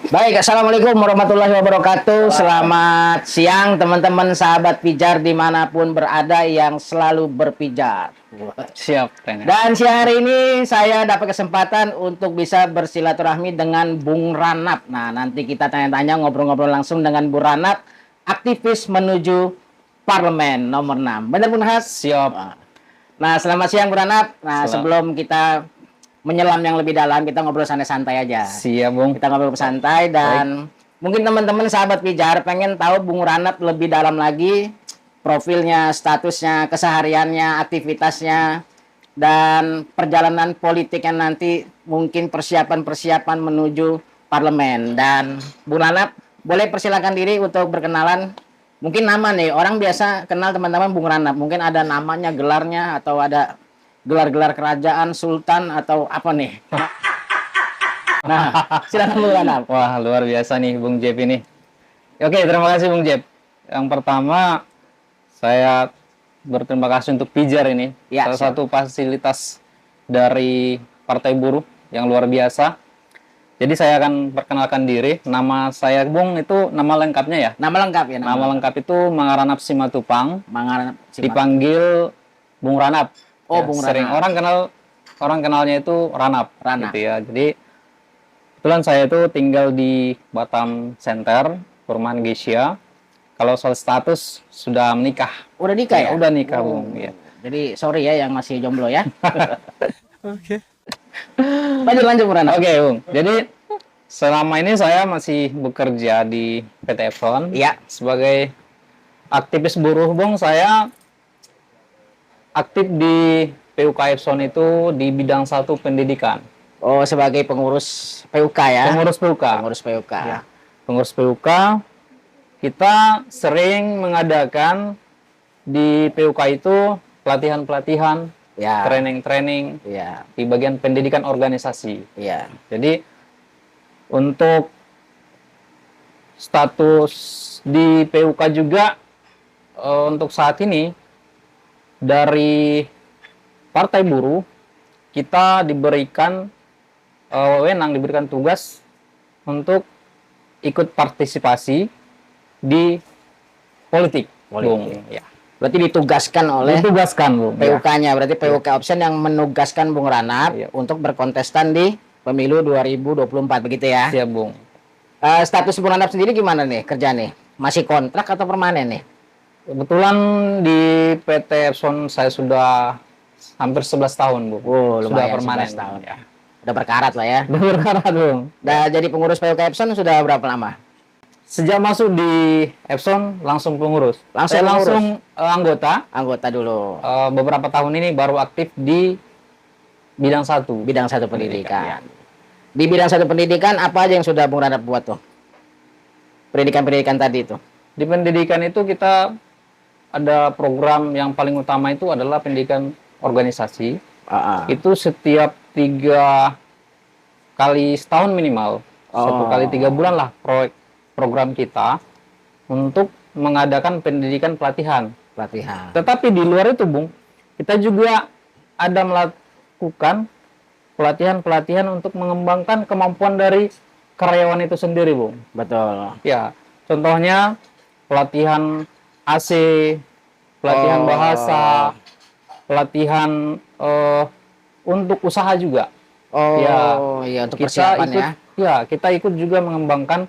Baik, assalamualaikum warahmatullahi wabarakatuh. Selamat siang teman-teman sahabat pijar dimanapun berada yang selalu berpijar. Siap, Ren. Dan siang hari ini saya dapat kesempatan untuk bisa bersilaturahmi dengan Bung Ranap. Nah, nanti kita tanya-tanya ngobrol-ngobrol langsung dengan Bung Ranap, aktivis menuju Parlemen nomor 6. Benar Bung Has? Siap. Nah, selamat siang Bung Ranap. Nah, Selamat. sebelum kita menyelam yang lebih dalam, kita ngobrol santai-santai aja. Siap, Bung. Kita ngobrol santai dan mungkin teman-teman sahabat pijar pengen tahu Bung Ranap lebih dalam lagi, profilnya, statusnya, kesehariannya, aktivitasnya, dan perjalanan politiknya nanti, mungkin persiapan-persiapan menuju parlemen. Dan Bung Ranap, boleh persilakan diri untuk berkenalan. Mungkin nama nih, orang biasa kenal teman-teman Bung Ranap, mungkin ada namanya, gelarnya, atau ada gelar-gelar kerajaan, sultan, atau apa nih? Nah, silakan Bung Ranap. Wah, luar biasa nih Bung Jeb ini. Oke, terima kasih Bung Jeb. Yang pertama, saya berterima kasih untuk Pijar ini. Ya, Salah satu fasilitas dari Partai Buruh yang luar biasa. Jadi saya akan perkenalkan diri. Nama saya Bung itu nama lengkapnya ya? Nama lengkap ya? Nama lengkap itu Mangaranap Simatupang. Mangaranap Simatupang. Dipanggil Bung Ranap. Oh, Ya, Bung sering Ranap. orang kenalnya itu Ranap. Ranap. Gitu ya. Jadi kebetulan saya itu tinggal di Batam Center, Perumahan Gesia. Kalau soal status sudah menikah. Udah nikah ya? Udah nikah, Bung. Ya. Jadi sorry ya yang masih jomblo ya. Oke. Lanjut Bung Ranap. Oke, Bung. Jadi selama ini saya masih bekerja di PT Epson. Iya. Sebagai aktivis buruh, Bung. Saya aktif di PUK Epson itu di bidang 1 pendidikan. Oh, sebagai pengurus PUK ya? Pengurus PUK. Pengurus PUK. Ya. Pengurus PUK, kita sering mengadakan di PUK itu pelatihan-pelatihan, Ya. training-training Ya. di bagian pendidikan organisasi. Ya. Jadi untuk status di PUK juga untuk saat ini dari Partai Buruh kita diberikan wewenang, diberikan tugas untuk ikut partisipasi di politik. Bung. Ya. Berarti ditugaskan oleh Ditugaskan, Bung. PUK-nya. Berarti PUK Option yang menugaskan Bung Ranap Iya. untuk berkontestan di pemilu 2024 begitu ya? Siap, Bung. Status Bung Ranap sendiri gimana nih kerja nih? Masih kontrak atau permanen nih? Kebetulan di PT Epson saya sudah hampir 11 tahun, Bu. Oh, Sudah lumayan, permanen. 11 tahun. Ya. Udah berkarat lah ya. Udah berkarat, Bung. Udah jadi pengurus PUK Epson sudah berapa lama? Sejak masuk di Epson langsung pengurus. Langsung Saya pengurus? langsung anggota. Anggota dulu. Beberapa tahun ini baru aktif di bidang 1. Bidang 1 pendidikan. Di bidang 1 pendidikan apa aja yang sudah Bung Ranap buat tuh? Pendidikan-pendidikan tadi itu. Di pendidikan itu kita ada program yang paling utama itu adalah pendidikan organisasi. Itu setiap 3 kali setahun minimal. 1 kali 3 bulan lah program kita untuk mengadakan pendidikan pelatihan. Pelatihan. Tetapi di luar itu, Bung, kita juga ada melakukan pelatihan-pelatihan untuk mengembangkan kemampuan dari karyawan itu sendiri, Bung. Betul. Ya, contohnya pelatihan AC, pelatihan bahasa, pelatihan untuk usaha juga. Oh, Ya, iya untuk Kita persiapan ikut, ya. kita ikut juga mengembangkan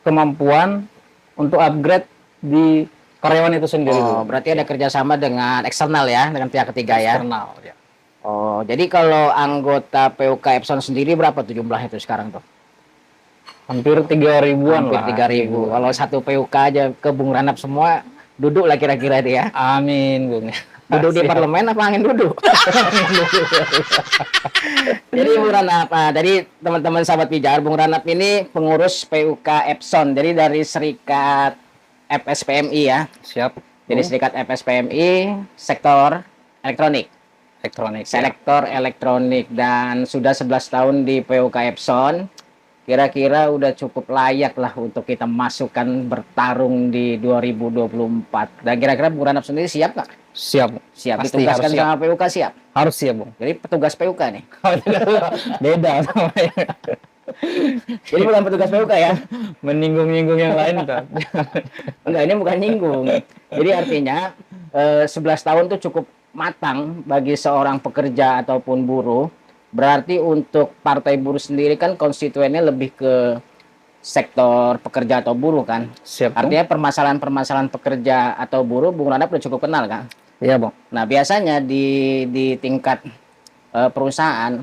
kemampuan untuk upgrade di karyawan itu sendiri, Oh, Bung. berarti ada kerjasama dengan eksternal ya, dengan pihak ketiga ya. Eksternal, ya. Oh, jadi kalau anggota PUK Epson sendiri berapa tuh jumlahnya tuh sekarang tuh? Hampir 3.000-an Hampir lah. 3.000. Kalau satu PUK aja ke Bung Ranap semua duduk lah kira-kira itu ya. Amin, Bung. Duduk di Siap. parlemen apa angin duduk? Jadi Bung Ranap, dari teman-teman sahabat pijar, Bung Ranap ini pengurus PUK Epson. Jadi dari Serikat FSPMI ya. Siap. Jadi Serikat FSPMI sektor elektronik. Elektronik. Selektor elektronik dan sudah 11 tahun di PUK Epson. Kira-kira udah cukup layak lah untuk kita masukkan bertarung di 2024. Dan kira-kira Bung Ranap sendiri siap nggak? Siap. Siap, Pasti ditugaskan harus siap. sama PUK siap? Harus siap, Bung. Jadi petugas PUK nih. Beda sama Jadi bukan petugas PUK ya. Menyinggung-nyinggung yang lain tuh. Enggak, ini bukan nyinggung. Jadi artinya 11 tahun itu cukup matang bagi seorang pekerja ataupun buruh. Berarti untuk Partai Buruh sendiri kan konstituennya lebih ke sektor pekerja atau buruh kan. Siap, Bung. Artinya permasalahan-permasalahan pekerja atau buruh Bung Ranap udah cukup kenal kan. Iya, Bang. Nah, biasanya di tingkat perusahaan,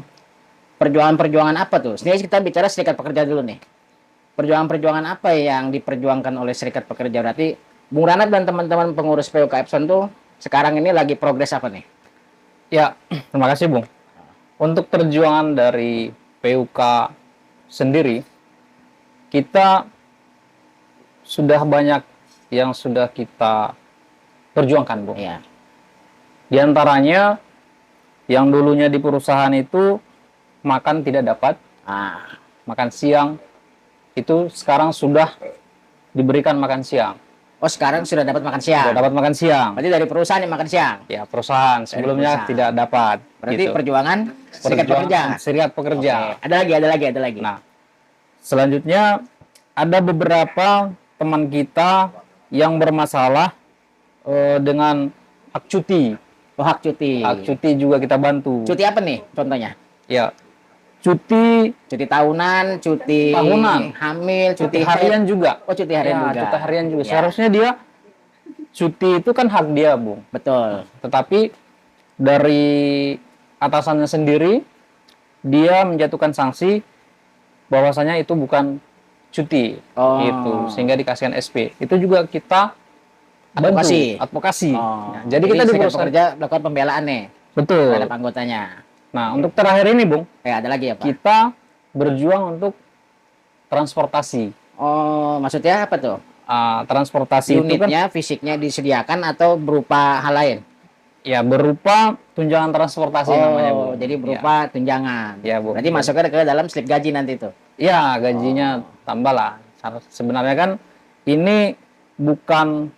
perjuangan-perjuangan apa tuh? Ini kita bicara serikat pekerja dulu nih. Perjuangan-perjuangan apa yang diperjuangkan oleh serikat pekerja? Berarti Bung Ranap dan teman-teman pengurus PUK Epson tuh sekarang ini lagi progres apa nih? Ya, terima kasih, Bung. Untuk perjuangan dari PUK sendiri, kita sudah banyak yang sudah kita perjuangkan, Bung. Iya. Di antaranya yang dulunya di perusahaan itu makan tidak dapat, makan siang itu sekarang sudah diberikan makan siang. Oh, sekarang sudah dapat makan siang. Sudah dapat makan siang. Berarti dari perusahaan yang makan siang. Ya, perusahaan sebelumnya perusahaan. tidak dapat. Berarti gitu. perjuangan serikat Perjuangan pekerja. Serikat pekerja. Oke. Ada lagi. Nah, selanjutnya ada beberapa teman kita yang bermasalah dengan hak cuti. Oh, hak cuti. Hak cuti juga kita bantu. Cuti apa nih contohnya? Ya, cuti Cuti tahunan, cuti Tahunan. hamil, cuti cuti harian juga. Oh, cuti harian Ya, juga. cuti harian juga. Ya. Seharusnya dia cuti itu kan hak dia, Bung. Betul. Tetapi dari atasannya sendiri dia menjatuhkan sanksi bahwasanya itu bukan cuti, Oh. gitu, sehingga dikasihkan SP. Itu juga kita bantu, advokasi. Oh. Nah, jadi kita di serikat perusahaan pekerja melakukan pembelaan nih betul. terhadap anggotanya. Nah, untuk terakhir ini, Bung, Ada lagi ya, Pak? kita berjuang untuk transportasi. Oh, maksudnya apa tuh? Transportasi itu kan Unitnya, fisiknya disediakan atau berupa hal lain? ya berupa tunjangan transportasi namanya, Bung. Jadi berupa tunjangan. Ya, Bu. Berarti masuknya ke dalam slip gaji nanti tuh. Ya, gajinya tambah lah. Sebenarnya kan ini bukan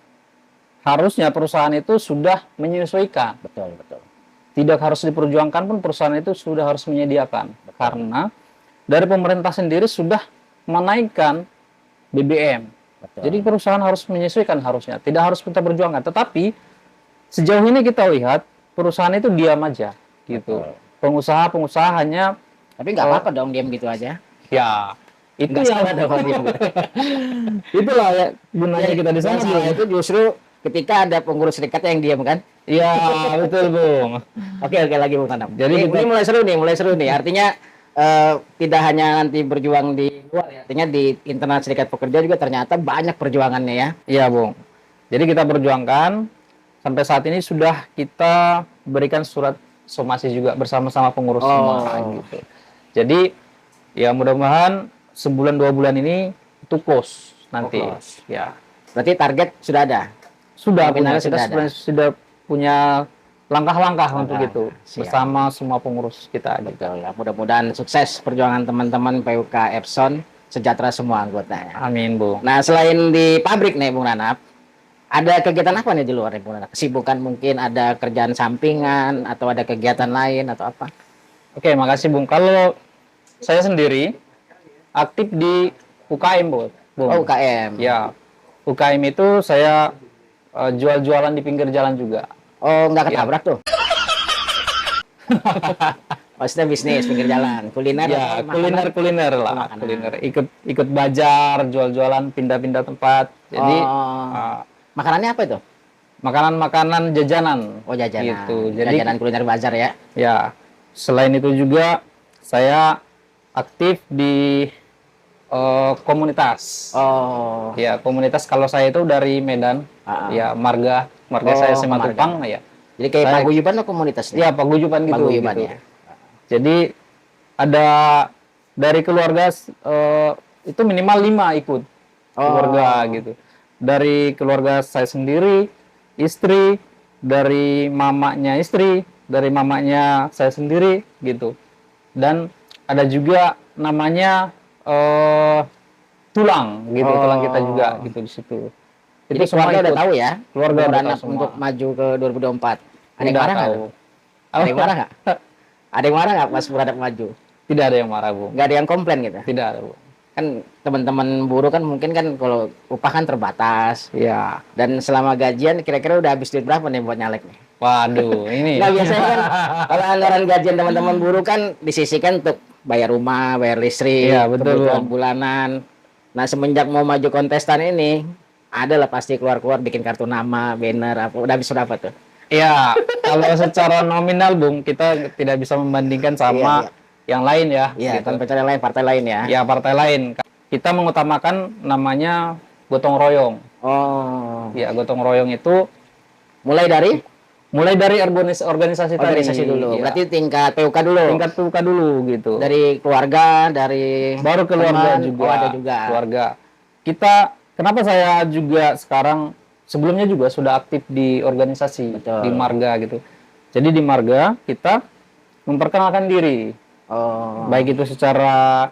harusnya perusahaan itu sudah menyesuaikan. Betul. Tidak harus diperjuangkan pun perusahaan itu sudah harus menyediakan. Karena dari pemerintah sendiri sudah menaikkan BBM. Betul. Jadi perusahaan harus menyesuaikan harusnya. Tidak harus kita perjuangkan. Tetapi sejauh ini kita lihat perusahaan itu diam aja gitu. Pengusaha hanya Tapi nggak apa-apa dong diam gitu aja. ya itu Nggak yang salah dong diam gitu. itulah ya gunanya kita di sana. Yang salah itu justru ketika ada pengurus serikat yang diam kan. Iya, betul, Bung. Oke lagi Bung Tanam. Jadi Ini mulai seru nih. Artinya tidak hanya nanti berjuang di luar ya. Artinya di internal serikat pekerja juga ternyata banyak perjuangannya ya. Iya, Bung. Jadi kita perjuangkan sampai saat ini sudah kita berikan surat somasi juga bersama-sama pengurus semua gitu. Jadi ya mudah-mudahan sebulan 2 bulan ini itu close nanti. Ya. Berarti target sudah ada. Sudah Nominalnya kita sudah punya langkah-langkah untuk itu bersama semua pengurus kita. Betul ya. Mudah-mudahan sukses perjuangan teman-teman PUK Epson, sejahtera semua anggotanya. Amin, Bung. Nah, selain di pabrik nih Bung Ranap, ada kegiatan apa nih di luar nih Bung Ranap? Kesibukan mungkin ada kerjaan sampingan atau ada kegiatan lain atau apa? Oke, makasih, Bung. Kalau saya sendiri aktif di UKM, Bung. Oh, UKM. Ya, UKM itu saya jual-jualan di pinggir jalan juga. Oh, nggak ketabrak tuh? Maksudnya bisnis pinggir jalan, kuliner? Ya, atau makanan? kuliner lah, Makanan. kuliner. Ikut bazar, jual-jualan, pindah-pindah tempat. Jadi makanannya apa itu? makanan-makanan jajanan. Oh, jajanan. Gitu. Jadi Jajanan kuliner bazar ya. ya, selain itu juga saya aktif di komunitas. Oh. Ya, komunitas kalau saya itu dari Medan. Ya, marga saya Simatupang ya. Jadi kayak paguyuban atau komunitas? Ya, paguyuban gitu. Paguyuban gitu. ya. Jadi ada dari keluarga itu minimal 5 ikut keluarga gitu. Dari keluarga saya sendiri, istri, dari mamanya istri, dari mamanya saya sendiri gitu. Dan ada juga namanya tulang gitu, tulang kita juga gitu di situ. Jadi keluarga udah tahu ya, keluarga udah tahu semua. untuk maju ke 2024. Ada yang Udah marah nggak? tahu. Ada yang marah nggak? Ada yang marah nggak pas Bung Ranap maju? Tidak ada yang marah, Bu. Nggak ada yang komplain gitu. Tidak ada, Bu. Kan teman-teman buruh kan mungkin kan kalau upah kan terbatas. Ya. Dan selama gajian kira-kira udah habis duit berapa nih buat nyalek nih? Waduh, ini. Nggak, biasanya kan kalau anggaran gajian teman-teman buruh kan disisihkan untuk bayar rumah, bayar listrik, Iya, betul, kebutuhan Bang. bulanan. Nah, semenjak mau maju kontestan ini, ada lah pasti keluar-keluar bikin kartu nama, banner, apa. Udah habis berapa tuh? Ya, kalau secara nominal, Bung, kita tidak bisa membandingkan sama yang lain ya. Iya, gitu. kan pencarian lain, partai lain ya. Ya, partai lain. Kita mengutamakan namanya gotong royong. Oh, Ya, gotong royong itu mulai dari organisasi organisasi tadi. dulu. Ya. Berarti tingkat PUK dulu. Tingkat PUK dulu gitu. Dari keluarga, dari Baru keluarga teman. juga. Oh, ada juga. Keluarga. Kita, kenapa saya juga sekarang, sebelumnya juga sudah aktif di organisasi. Betul. Di Marga gitu. Jadi di Marga kita memperkenalkan diri. Oh, Baik itu secara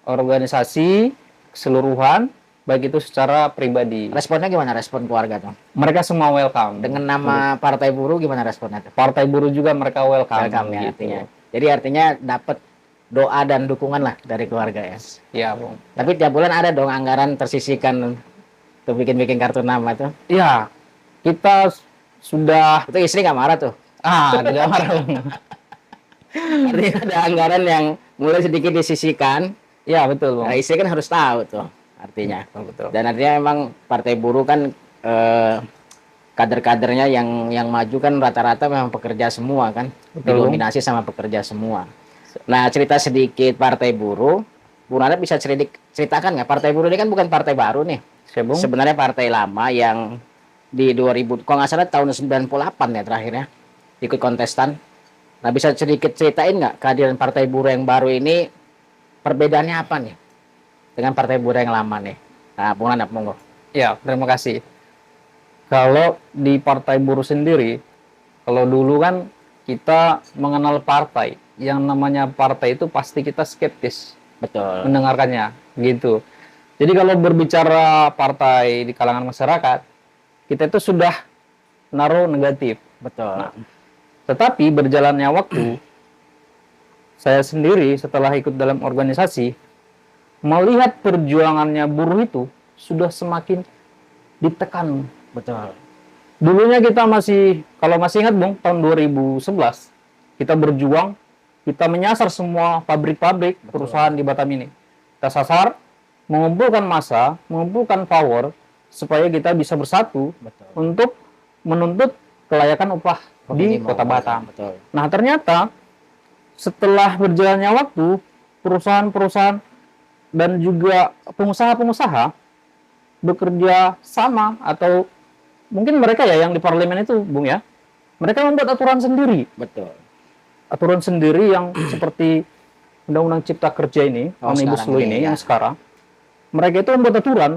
organisasi, keseluruhan, baik itu secara pribadi. responnya gimana respon keluarga tuh? Mereka semua welcome. Dengan nama Partai Buruh gimana responnya tuh? Partai buruh juga mereka welcome. Welcome ya gitu. artinya. Jadi artinya dapat doa dan dukungan lah dari keluarga ya. Ya, Bung. Tapi tiap bulan ada dong anggaran tersisihkan untuk bikin-bikin kartu nama tuh. Ya, kita sudah Itu istri nggak marah tuh. tidak marah, Bung. Artinya ada anggaran yang mulai sedikit disisihkan. Ya, betul, Bung. Nah, istri kan harus tahu tuh artinya. Betul. Dan artinya memang Partai Buruh kan kader-kadernya yang maju kan rata-rata memang pekerja semua kan. Betul. Didominasi sama pekerja semua. Nah, cerita sedikit Partai Buruh. Bu Nana bisa ceritakan nggak? Partai Buruh ini kan bukan partai baru nih. Siap, Bung? Sebenarnya partai lama yang di 2000, kalau nggak salah tahun 98 ya terakhirnya ikut kontestan. Nah, bisa sedikit ceritain nggak kehadiran Partai Buruh yang baru ini, perbedaannya apa nih dengan Partai Buruh yang lama nih? Nah, Bung Nana, monggo. Ya, terima kasih. Kalau di Partai Buruh sendiri, kalau dulu kan kita mengenal partai, yang namanya partai itu pasti kita skeptis Betul. mendengarkannya, gitu. Jadi kalau berbicara partai di kalangan masyarakat, kita itu sudah naruh negatif. Betul. Nah, tetapi berjalannya waktu, saya sendiri setelah ikut dalam organisasi, melihat perjuangannya buruh itu sudah semakin ditekan. Betul. Dulunya kita masih, kalau masih ingat, Bung, tahun 2011, kita berjuang, kita menyasar semua pabrik-pabrik perusahaan di Batam ini. Kita sasar, mengumpulkan massa, mengumpulkan power, supaya kita bisa bersatu Betul. untuk menuntut kelayakan upah di Minimum. Kota Batam. Betul. Nah, ternyata setelah berjalannya waktu, perusahaan-perusahaan dan juga pengusaha-pengusaha bekerja sama, atau mungkin mereka ya yang di parlemen itu, Bung ya, mereka membuat aturan sendiri. Betul. Aturan sendiri yang seperti Undang-Undang Cipta Kerja ini, Oh, Omnibus sekarang Law ini, ini ya. yang sekarang, mereka itu membuat aturan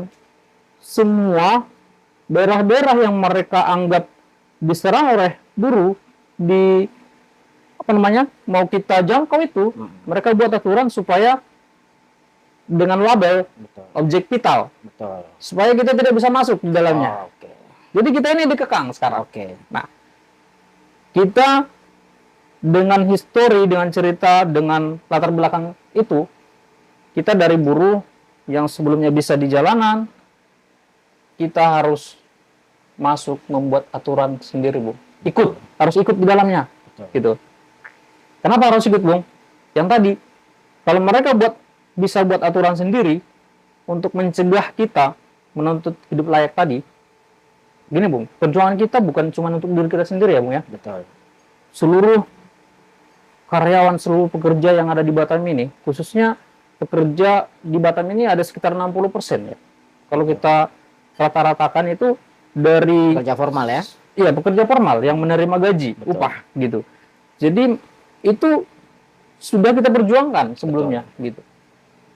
semua daerah-daerah yang mereka anggap diserang oleh buruh di apa namanya mau kita jangkau itu, mereka buat aturan supaya dengan label Betul. objek vital, Betul. supaya kita tidak bisa masuk di dalamnya. Oh, oke. Jadi kita ini dikekang sekarang. Oke. Nah, kita dengan histori, dengan cerita, dengan latar belakang itu, kita dari buruh yang sebelumnya bisa di jalanan, kita harus masuk membuat aturan sendiri, Bu. Harus ikut di dalamnya. Betul. Gitu. Kenapa harus ikut, Bung? Yang tadi, kalau mereka bisa buat aturan sendiri untuk mencegah kita menuntut hidup layak tadi, gini, Bung, perjuangan kita bukan cuma untuk diri kita sendiri ya, Bung ya. Betul. Seluruh karyawan, seluruh pekerja yang ada di Batam ini, khususnya pekerja di Batam ini ada sekitar 60% ya. Kalau kita rata-ratakan itu dari Kerja formal ya. iya, pekerja formal yang menerima gaji, Betul. upah gitu. Jadi itu sudah kita perjuangkan sebelumnya gitu.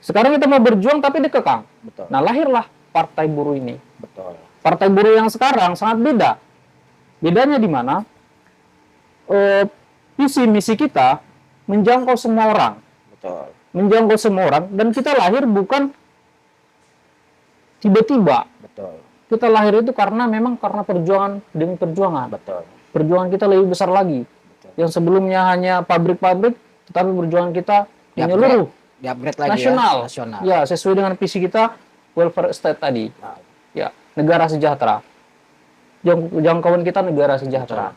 Sekarang kita mau berjuang tapi dikekang. Betul. Nah, lahirlah Partai Buruh ini. Betul. Partai Buruh yang sekarang sangat beda. Bedanya di mana? Visi misi kita menjangkau semua orang. Betul. Menjangkau semua orang, dan kita lahir bukan tiba-tiba. Betul. Kita lahir itu karena perjuangan demi perjuangan. Betul. Perjuangan kita lebih besar lagi. Betul. Yang sebelumnya hanya pabrik-pabrik, tetapi perjuangan kita menyeluruh, di-upgrade lagi nasional. ya, nasional. Ya, sesuai dengan visi kita welfare state tadi. Ya, negara sejahtera. Jangkauan kita negara sejahtera.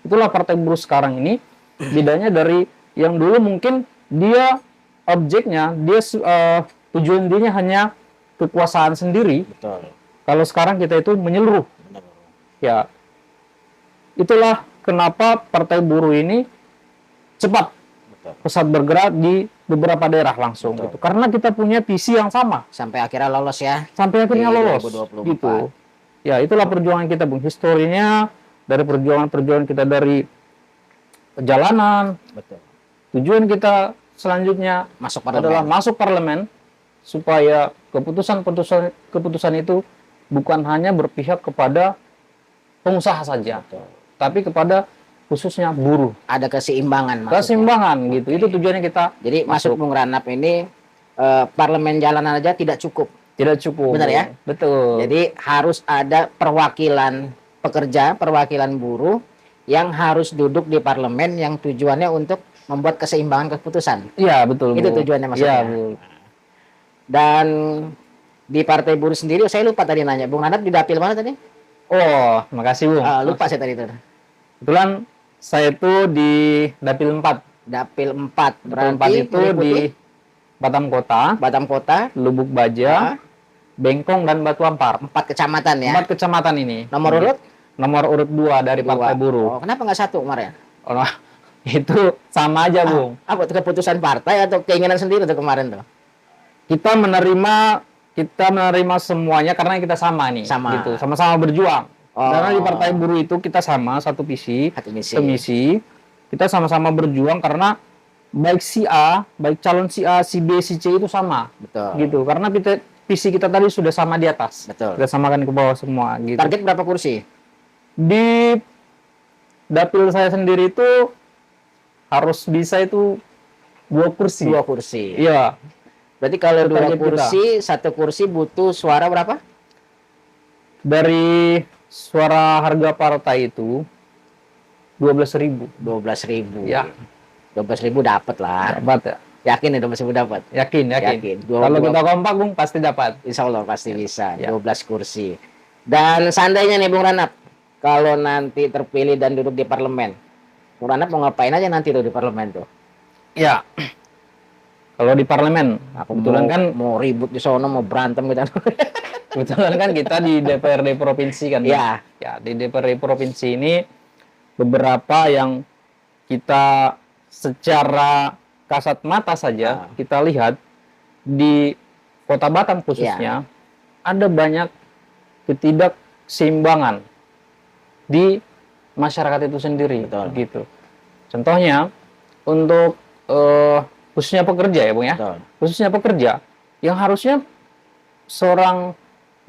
Itulah Partai Buruh sekarang ini. Bedanya dari yang dulu mungkin dia objeknya, dia tujuan dia hanya kekuasaan sendiri. Betul. Kalau sekarang kita itu menyeluruh. Benar. Ya, itulah kenapa Partai Buruh ini cepat pesat bergerak di beberapa daerah langsung gitu. Karena kita punya visi yang sama. Sampai akhirnya lolos ya. Sampai akhirnya Di lolos 2024. gitu. Ya, itulah perjuangan kita, Bung. Historinya dari perjuangan kita dari perjalanan. Betul. Tujuan kita selanjutnya Masuk parlemen. adalah masuk parlemen supaya keputusan itu bukan hanya berpihak kepada pengusaha saja, tapi kepada khususnya buruh. Ada keseimbangan maksudnya. Keseimbangan gitu. Itu tujuannya kita. Jadi masuk Bung Ranap ini parlemen jalanan aja tidak cukup. Tidak cukup. Benar ya? Betul. Jadi harus ada perwakilan pekerja, perwakilan buruh yang harus duduk di parlemen yang tujuannya untuk membuat keseimbangan keputusan. Iya, betul. Itu Bu. tujuannya maksudnya. Iya, Bu. Dan di Partai Buruh sendiri, saya lupa tadi nanya, Bung Ranap di dapil mana tadi? Oh, makasih, Bung. Lupa saya tadi itu. Kebetulan saya itu di Dapil 4. Dapil 4. Dapil 4 Berarti itu di Batam Kota, Batam Kota, Lubuk Baja, Bengkong, dan Batu Ampar. 4 kecamatan ya. 4 kecamatan ini. Nomor urut? Nomor urut 2 dari Partai Buruh. Oh, kenapa nggak 1 kemarin? Oh, itu sama aja, Bung. Apa itu keputusan partai atau keinginan sendiri tuh kemarin tuh? Kita menerima semuanya karena kita sama nih. Sama. Gitu, sama-sama berjuang. Oh. Karena di Partai Buruh itu kita sama satu visi, Satu misi. semisi. Kita sama-sama berjuang karena baik si A, baik calon si A, si B, si C itu sama. Betul. Gitu. Karena visi kita tadi sudah sama di atas. Betul. Kita samakan ke bawah semua gitu. Target berapa kursi? Di dapil saya sendiri itu harus bisa itu 2 kursi. 2 kursi. Iya. Berarti kalau 2 Target kursi, 1 kursi butuh suara berapa? Dari suara harga partai itu 12.000. 12.000. Ya. 12.000 dapat lah. Dapat ya? Yakin ya 12.000 dapat? Yakin. Yakin. Kalau kita kompak, Bung, pasti dapat. Insya Allah pasti bisa. Ya. 12 kursi. Dan seandainya nih Bung Ranap, kalau nanti terpilih dan duduk di parlemen, Bung Ranap mau ngapain aja nanti tuh di parlemen tuh? Ya. Kalau di parlemen, kebetulan kan mau ribut di sono, mau berantem gitu. kebetulan kan kita di DPRD provinsi kan. Iya. Ya, di DPRD provinsi ini beberapa yang kita secara kasat mata saja kita lihat di Kota Batam khususnya ada banyak ketidakseimbangan di masyarakat itu sendiri. Betul. Gitu. Contohnya untuk khususnya pekerja ya, Bung ya. Betul. Khususnya pekerja yang harusnya seorang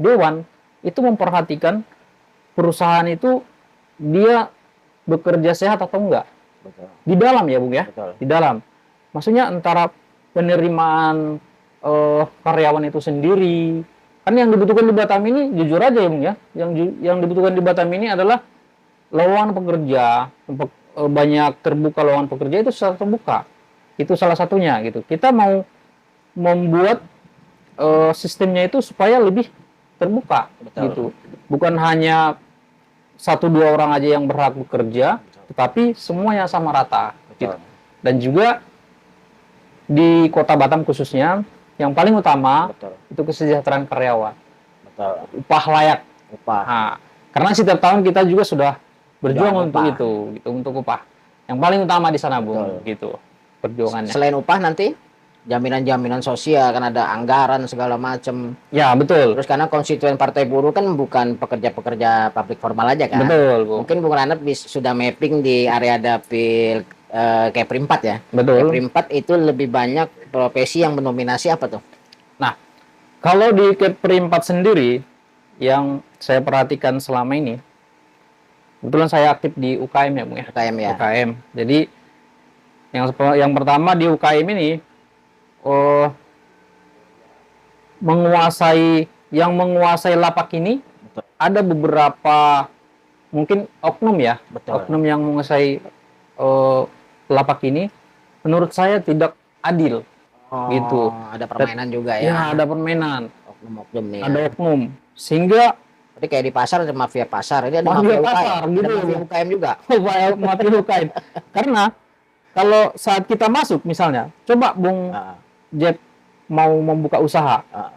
dewan itu memperhatikan perusahaan itu dia bekerja sehat atau enggak. Betul. Di dalam ya, Bung ya. Betul. Di dalam. Maksudnya antara penerimaan karyawan itu sendiri. Kan yang dibutuhkan di Batam ini jujur aja ya, Bung ya. Yang dibutuhkan di Batam ini adalah lowongan pekerja, banyak terbuka lowongan pekerja itu secara terbuka. Itu salah satunya gitu. Kita mau membuat sistemnya itu supaya lebih terbuka. Betul. Gitu. Bukan hanya 1-2 orang aja yang berhak bekerja, tetapi semuanya sama rata. Gitu. Dan juga di Kota Batam khususnya yang paling utama itu kesejahteraan karyawan. Betul. Upah layak. Upah. Nah, karena setiap tahun kita juga sudah berjuang untuk upah. itu, gitu, untuk upah. Yang paling utama di sana, Bung, gitu. Perjuangannya. Selain upah nanti jaminan-jaminan sosial kan ada anggaran segala macam. Ya, betul. Terus karena konstituen Partai Buruh kan bukan pekerja-pekerja pabrik formal aja kan. Betul, Bu. Mungkin Bung Ranap sudah mapping di area dapil Kepri 4 ya. Betul. Kepri 4 itu lebih banyak profesi yang mendominasi apa tuh? Nah, kalau di Kepri 4 sendiri yang saya perhatikan selama ini, kebetulan saya aktif di UKM ya, Bung ya. UKM ya. UKM. Jadi yang pertama di UKM ini menguasai lapak ini. Betul. Ada beberapa mungkin oknum ya. Betul. Oknum yang menguasai lapak ini menurut saya tidak adil. gitu. Ada permainan juga Ya, ya. ada permainan, Oknum-oknum nih. ada oknum, sehingga Berarti kayak di pasar ada mafia pasar, ini ada mafia mafia pasar UKM. gitu. Ada mafia UKM juga. mafia UKM. Karena kalau saat kita masuk misalnya, coba Bung Ah, Jack mau membuka usaha, ah.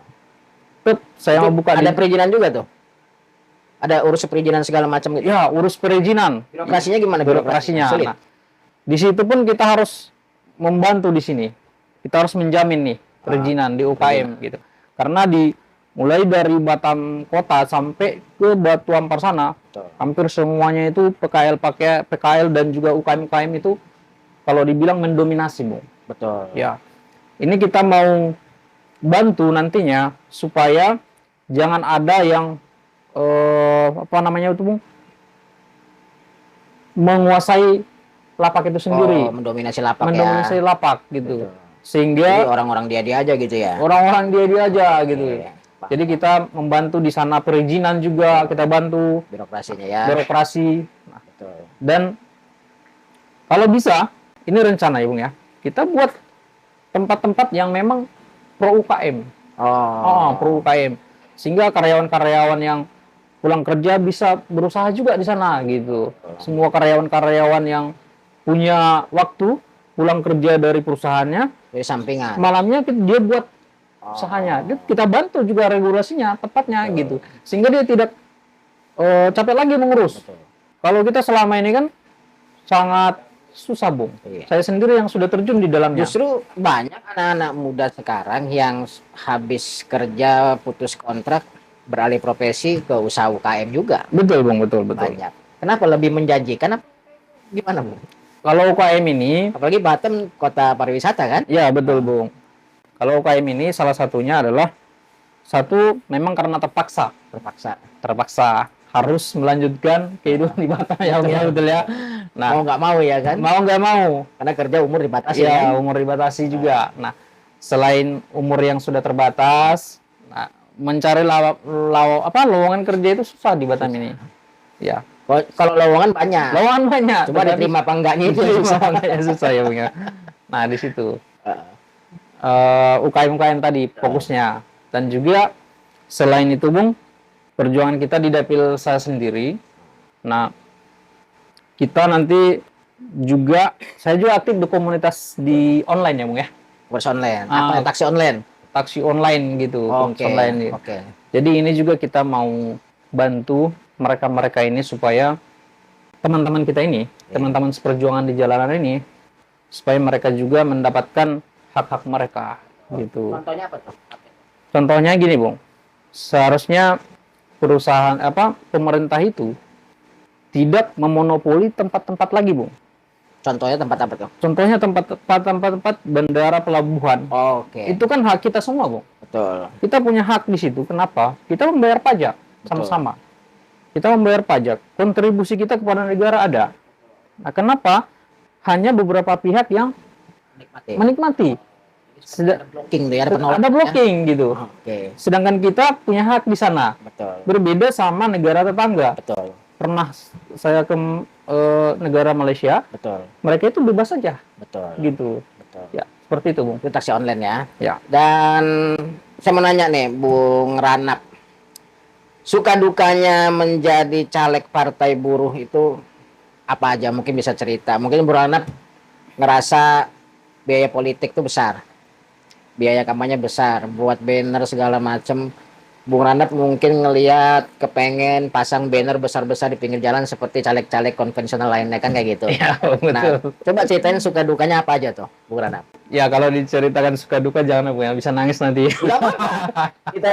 saya Itu mau buka ada di, perizinan juga tuh. Ada urus perizinan segala macam gitu. ya urus perizinan, Birokrasinya gimana birokrasinya. Sulit. Nah, di situ pun kita harus membantu di sini. Kita harus menjamin nih perizinan di UKM gitu. Karena mulai dari Batam Kota sampai ke Batu Ampar sana, Betul. hampir semuanya itu PKL dan juga UKM-UKM itu kalau dibilang mendominasi, Bung. Betul. Ya. Ini kita mau bantu nantinya supaya jangan ada yang apa namanya itu, Bung? Menguasai lapak itu sendiri. Mendominasi lapak Mendominasi ya. lapak gitu. Betul. Sehingga Jadi orang-orang dia aja gitu ya. orang-orang dia aja gitu. Oke. Jadi kita membantu di sana perizinan juga kita bantu, Birokrasinya ya. birokrasi. Nah, Betul. dan kalau bisa, ini rencana ya Bung ya, kita buat tempat-tempat yang memang pro UKM. Pro UKM. Sehingga karyawan-karyawan yang pulang kerja bisa berusaha juga di sana gitu. Semua karyawan-karyawan yang punya waktu pulang kerja dari perusahaannya, Jadi sampingan. malamnya dia buat usahanya. Kita bantu juga regulasinya tepatnya gitu. Sehingga dia tidak capek lagi mengurus. Betul. Kalau kita selama ini kan sangat susah, Bung. Iya. Saya sendiri yang sudah terjun di dalamnya. Justru banyak anak-anak muda sekarang yang habis kerja putus kontrak beralih profesi ke usaha UKM juga. Betul, Bung, betul. Banyak. Kenapa lebih menjanjikan? Gimana, Bung? Kalau UKM ini, Apalagi Batam kota pariwisata kan? ya betul, Bung. Kalau UKM ini salah satunya adalah satu memang karena terpaksa harus melanjutkan kehidupan di Batam ya, Bung, ya, betul ya. Nah, Mau nggak mau ya kan? mau nggak mau, Karena kerja umur dibatasi ya kan? umur dibatasi juga. Nah, selain umur yang sudah terbatas, nah, mencari lowongan kerja itu susah di Batam ini. Ya, Kalau lowongan banyak. lowongan banyak. Cuma tetapi diterima apa enggaknya itu diterima susah. apa enggaknya susah ya, Bung, ya. Nah, di situ UKM-UKM tadi fokusnya. Dan juga selain itu, Bung, perjuangan kita di dapil saya sendiri. Nah, kita nanti juga, saya juga aktif di komunitas di online ya, Bung ya. Kurs online. Apa taksi online? Taksi online gitu, Oke. online gitu. Oke. Jadi ini juga kita mau bantu mereka-mereka ini supaya teman-teman kita ini, teman-teman seperjuangan di jalanan ini, supaya mereka juga mendapatkan hak-hak mereka gitu. Contohnya apa tuh? Contohnya gini, Bung. Seharusnya perusahaan pemerintah itu tidak memonopoli tempat-tempat lagi, Bung. Contohnya tempat apa tuh? Contohnya tempat-tempat bandara, pelabuhan. Oke. Itu kan hak kita semua, Bung. Betul. Kita punya hak di situ. Kenapa? Kita membayar pajak sama-sama. Kita membayar pajak. Kontribusi kita kepada negara ada. Nah, kenapa hanya beberapa pihak yang menikmati? Ada blocking tuh ya, ada penolakan. Ada blocking gitu. Oke. Sedangkan kita punya hak di sana. Betul. Berbeda sama negara tetangga. Betul. Pernah saya ke negara Malaysia, Betul. mereka itu bebas saja Betul. gitu. Betul. Ya, seperti itu, Bung. Itu taksi online ya. Ya. Dan saya mau nanya nih, Bung Ranap. Suka dukanya menjadi caleg partai buruh itu apa aja? Mungkin bisa cerita. Mungkin Bung Ranap ngerasa biaya politik itu besar. Biaya kampanye besar, buat banner segala macam. Bung Ranap mungkin ngelihat kepengen pasang banner besar-besar di pinggir jalan seperti caleg-caleg konvensional lainnya kan kayak gitu. Ya, Nah, betul. coba ceritain suka dukanya apa aja tuh, Bung Ranap. Ya, kalau diceritakan suka duka jangan, Bung, ya, bisa nangis nanti. Enggak apa-apa. Kita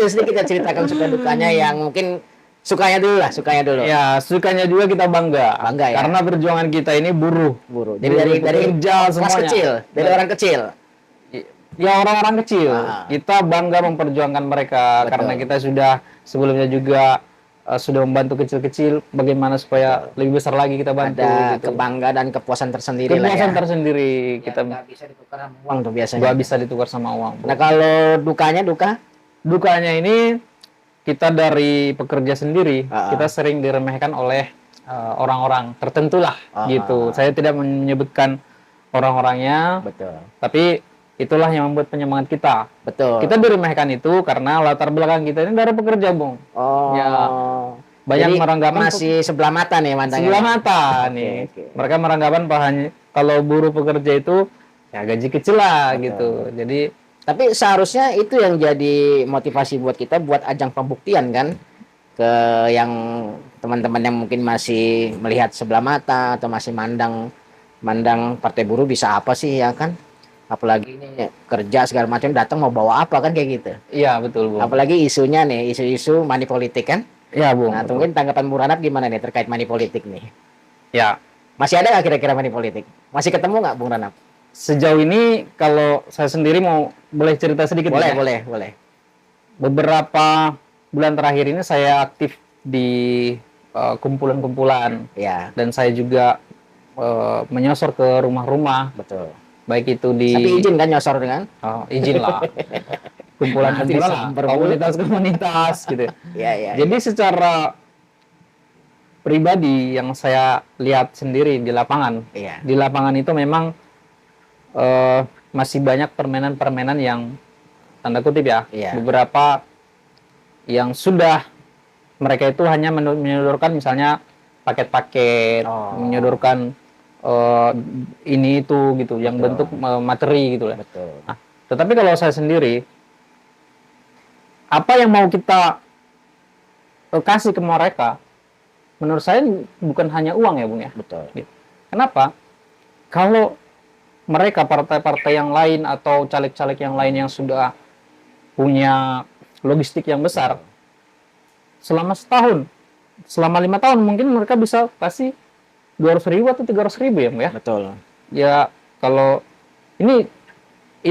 sedikit ya ceritakan suka dukanya yang mungkin sukanya dulu lah, sukanya dulu. Ya, sukanya juga kita bangga. Bangga ya. Karena perjuangan kita ini buruh. Buruh. Jadi dari pekerja kelas semuanya. kecil, dari orang kecil. Ya, orang-orang kecil. Ah. Kita bangga memperjuangkan mereka. Betul. Karena kita sudah sebelumnya juga sudah membantu kecil-kecil. Bagaimana supaya lebih besar lagi kita bantu. Ada gitu. kebanggaan dan kepuasan tersendiri lah Kepuasan ya. tersendiri. Yang Kita nggak bisa ditukar sama uang tuh biasanya. nggak bisa ditukar sama uang. Nah, kalau dukanya duka? Dukanya ini kita dari pekerja sendiri, Ah. kita sering diremehkan oleh orang-orang tertentu lah Ah. gitu. Saya tidak menyebutkan orang-orangnya, Betul. tapi itulah yang membuat penyemangat kita. Betul. Kita diremehkan itu karena latar belakang kita ini dari pekerja, Bung. Oh. Ya, banyak Jadi meranggapan masih sebelah mata nih mandangnya. sebelah mata Oke, nih. oke. Mereka meranggapan bahwa kalau buruh pekerja itu ya gaji kecil lah Betul. gitu. Jadi Tapi seharusnya itu yang jadi motivasi buat kita buat ajang pembuktian kan ke yang teman-teman yang mungkin masih melihat sebelah mata atau masih mandang partai buruh bisa apa sih ya kan? Apalagi ini kerja segala macam datang mau bawa apa kan kayak gitu. iya betul, Bung. Apalagi isunya nih, isu-isu money politik kan. Iya, Bung. Nah, Betul. mungkin tanggapan Bu Ranap gimana nih terkait money politik nih? Ya, Masih ada nggak kira-kira money politik? Masih ketemu nggak Bung Ranap? sejauh ini kalau saya sendiri boleh cerita sedikit Boleh, ya? boleh. Beberapa bulan terakhir ini saya aktif di kumpulan-kumpulan Ya, dan saya juga menyosor ke rumah-rumah, betul. baik itu di Tapi izin kan nyosor dengan? izin lah, kumpulan-kumpulan lah, Disamper, Bu. komunitas-komunitas gitu. Iya. Jadi secara pribadi yang saya lihat sendiri di lapangan, Iya. di lapangan itu memang masih banyak permainan-permainan yang tanda kutip ya, Iya. beberapa yang sudah mereka itu hanya menyodorkan misalnya paket-paket, Oh. menyodorkan ini itu gitu, yang Betul. bentuk materi gitu lah. Betul. Nah, tetapi kalau saya sendiri, apa yang mau kita kasih ke mereka, menurut saya bukan hanya uang ya, Bung ya. Betul. Kenapa? Kalau mereka partai-partai yang lain atau caleg-caleg yang lain yang sudah punya logistik yang besar, selama setahun, selama 5 tahun mungkin mereka bisa kasih 200.000 atau 300.000 ya, Bung ya. Betul. Ya kalau ini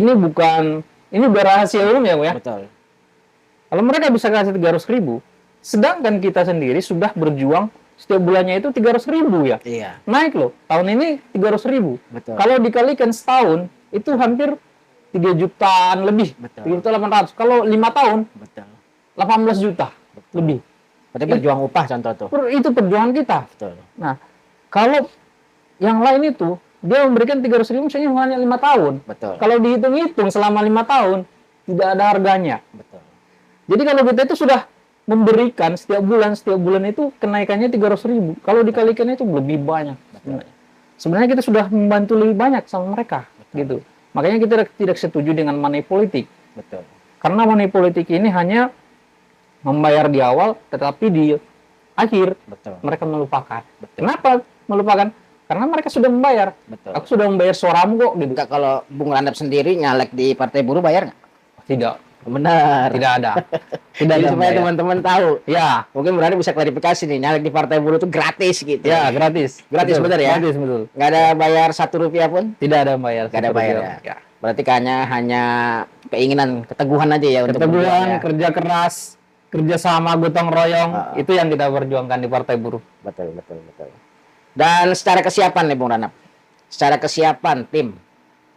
udah rahasia umum ya, Bung ya. Betul. Kalau mereka bisa kasih 300.000, sedangkan kita sendiri sudah berjuang setiap bulannya itu 300.000 ya. Iya. Naik loh. Tahun ini 300.000. Betul. Kalau dikalikan setahun itu hampir 3 jutaan lebih. Betul. 3.800.000. Kalau 5 tahun Betul. 18 juta lebih. Berarti berjuang upah contoh tuh. Itu perjuangan kita. Betul. Nah, kalau yang lain itu dia memberikan 300.000 misalnya hanya 5 tahun. Betul. Kalau dihitung-hitung selama 5 tahun tidak ada harganya. Betul. Jadi kalau kita itu sudah memberikan setiap bulan itu kenaikannya 300.000. Kalau dikalikan itu lebih banyak. Sebenarnya kita sudah membantu lebih banyak sama mereka, gitu. Makanya kita tidak setuju dengan money politik. Betul. Karena money politik ini hanya membayar di awal, tetapi di akhir Betul. mereka melupakan. Betul. Kenapa melupakan? Karena mereka sudah membayar. Betul. Aku sudah membayar suaramu kok, gitu. Enggak, kalau Bung Ranap sendiri nyalek di Partai Buruh bayar nggak? Tidak, Benar. tidak ada. Tidak Jadi ada supaya membayar. teman-teman tahu. Ya, Mungkin Bung Ranap bisa klarifikasi nih, nyalek di Partai Buruh itu gratis gitu. ya gratis. Gratis, Betul, benar ya? Gratis, betul. Nggak ada bayar Rp1 pun? Tidak ada bayar. Nggak ada bayar ya? Ya. Berarti hanya keinginan, keteguhan aja ya untuk berjuang Keteguhan, ya? kerja keras, kerja sama, gotong royong, itu yang kita perjuangkan di Partai Buruh. Betul. Dan secara kesiapan nih Bung Ranap, secara kesiapan tim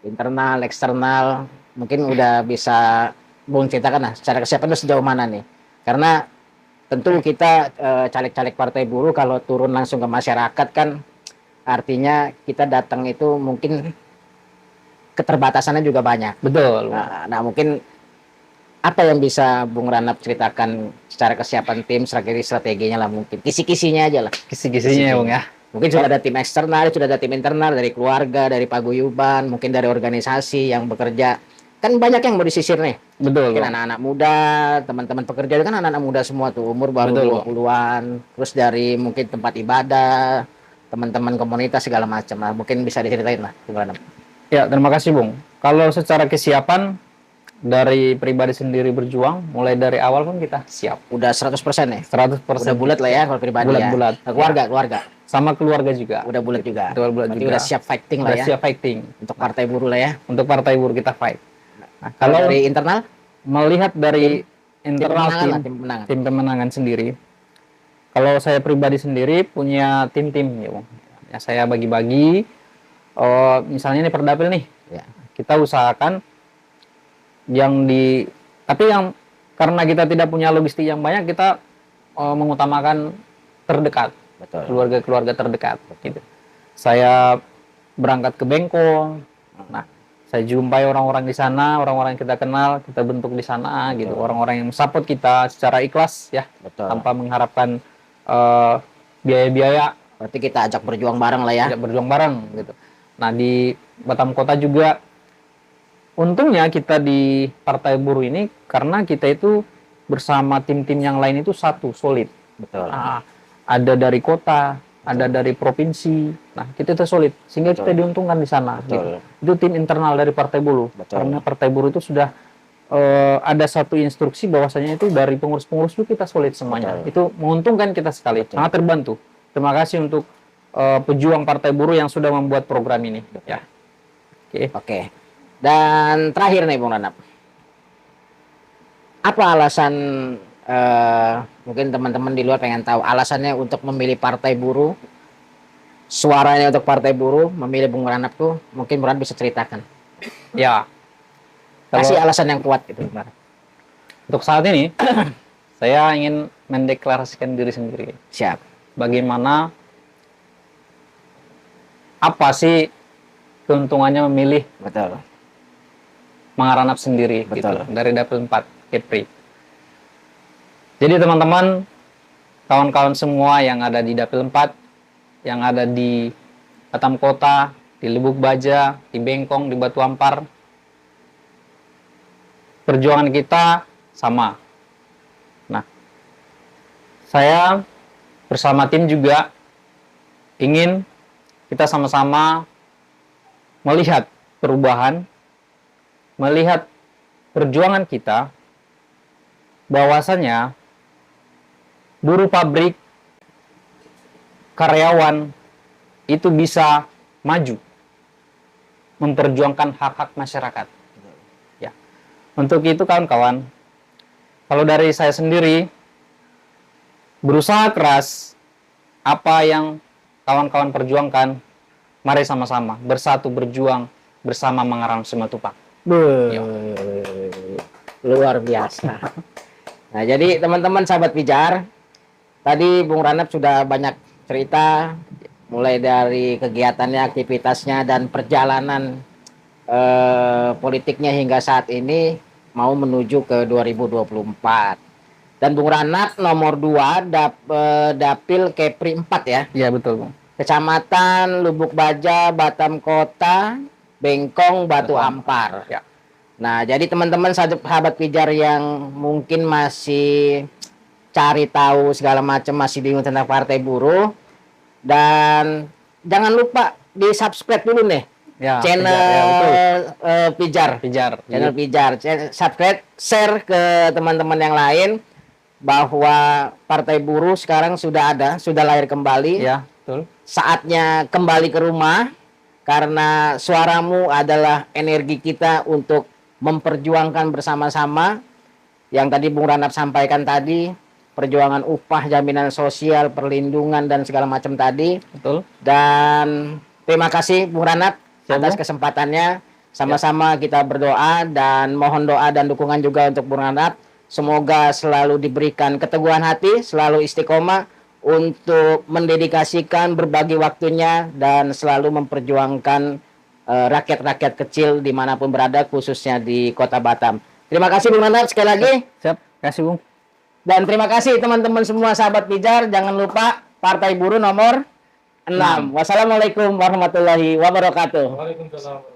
internal, eksternal, mungkin udah bisa Bung ceritakan lah secara kesiapan itu sejauh mana nih? Karena tentu kita caleg-caleg Partai Buruh kalau turun langsung ke masyarakat kan artinya kita datang itu mungkin keterbatasannya juga banyak. Betul. Nah, mungkin apa yang bisa Bung Ranap ceritakan secara kesiapan tim, strateginya lah mungkin. Kisi-kisinya aja lah. Kisi-kisinya ya, Bung ya. Mungkin sudah ada tim eksternal, sudah ada tim internal dari keluarga, dari paguyuban, mungkin dari organisasi yang bekerja. Kan banyak yang mau disisir nih. Betul. Mungkin Bung. anak-anak muda, teman-teman pekerja itu kan anak-anak muda semua tuh, umur baru Betul, 20-an. Terus dari mungkin tempat ibadah, teman-teman komunitas segala macam lah. Mungkin bisa diceritain lah, Bung Ranap. Ya, terima kasih, Bung. Kalau secara kesiapan dari pribadi sendiri berjuang, mulai dari awal pun kita siap. Udah 100% ya? 100%. Udah bulat lah ya kalau pribadi ya. Bulat-bulat. Keluarga. Sama keluarga juga. Udah bulat juga. Udah bulat Berarti juga. udah siap fighting lah Udah ya. siap fighting. Untuk Partai Buruh lah ya. Untuk Partai Buruh kita fight. Nah, Kalau kalau dari internal, melihat dari internal pemenangan lah, tim, tim pemenangan. tim pemenangan sendiri, kalau saya pribadi sendiri punya tim-tim ya, Bung. Ya, saya bagi-bagi. Misalnya ini Perdapil nih, Ya. kita usahakan tapi yang karena kita tidak punya logistik yang banyak, kita mengutamakan terdekat, Betul. keluarga-keluarga terdekat. Gitu. Saya berangkat ke Bengkong. Nah, Saya jumpai orang-orang di sana, orang-orang yang kita kenal, kita bentuk di sana gitu. Orang-orang yang support kita secara ikhlas ya, tanpa mengharapkan biaya-biaya. Berarti kita ajak berjuang bareng lah ya. Ajak berjuang bareng gitu. Nah, di Batam Kota juga untungnya kita di Partai Buruh ini karena kita itu bersama tim-tim yang lain itu satu, solid. Betul. Ada dari kota, ada dari provinsi. Nah, kita itu solid sehingga kita diuntungkan di sana. Gitu. Itu tim internal dari Partai Buruh. Karena Partai Buruh itu sudah ada satu instruksi bahwasanya itu dari pengurus-pengurus itu kita solid semuanya. Itu menguntungkan kita sekali. Sangat terbantu. Terima kasih untuk pejuang Partai Buruh yang sudah membuat program ini. Ya. Oke. Dan terakhir nih Bung Ranap. Apa alasan mungkin teman-teman di luar pengen tahu alasannya untuk memilih Partai Buruh, suaranya untuk Partai Buruh, memilih Bung Ranap tuh, mungkin Bung Ranap bisa ceritakan. Ya. Kasih alasan yang kuat gitu. Untuk saat ini, saya ingin mendeklarasikan diri sendiri. Siap. Bagaimana, apa sih keuntungannya memilih Mangaranap sendiri gitu, dari Dapil 4 Kepri. Jadi teman-teman, kawan-kawan semua yang ada di Dapil 4, yang ada di Batam Kota, di Lubuk Baja, di Bengkong, di Batu Ampar, perjuangan kita sama. Nah, saya bersama tim juga ingin kita sama-sama melihat perubahan, melihat perjuangan kita, bahwasanya buruh pabrik, karyawan itu bisa maju memperjuangkan hak-hak masyarakat. Ya. Untuk itu kawan-kawan, kalau dari saya sendiri berusaha keras apa yang kawan-kawan perjuangkan, mari sama-sama bersatu berjuang bersama Mangaranap Simatupang. Luar biasa. Nah, jadi teman-teman sahabat Pijar, tadi Bung Ranap sudah banyak cerita mulai dari kegiatannya, aktivitasnya, dan perjalanan politiknya hingga saat ini mau menuju ke 2024. Dan Bung Ranap nomor 2 Dapil Kepri 4 ya. Iya betul, Bung. Kecamatan Lubuk Baja, Batam Kota, Bengkong, Batu Ampar. Ya. Nah, jadi teman-teman sahabat Pijar yang mungkin masih cari tahu segala macam, masih bingung tentang Partai Buruh, dan jangan lupa di subscribe dulu nih Ya, channel Pijar. Channel Pijar. Subscribe, share ke teman-teman yang lain bahwa Partai Buruh sekarang sudah lahir kembali. Ya, betul. Saatnya kembali ke rumah karena suaramu adalah energi kita untuk memperjuangkan bersama-sama yang tadi Bung Ranap sampaikan tadi, perjuangan upah, jaminan sosial, perlindungan dan segala macam tadi. Betul. Dan terima kasih Bung Ranap atas kesempatannya. Sama-sama kita berdoa dan mohon doa dan dukungan juga untuk Bung Ranap. Semoga selalu diberikan keteguhan hati, selalu istiqomah untuk mendedikasikan berbagi waktunya dan selalu memperjuangkan rakyat-rakyat kecil dimanapun berada, khususnya di Kota Batam. Terima kasih Bung Ranap sekali lagi. Siap, kasih Bung. Dan terima kasih teman-teman semua sahabat Pijar. Jangan lupa Partai Buruh nomor 6. Wassalamualaikum warahmatullahi wabarakatuh. Waalaikumsalam.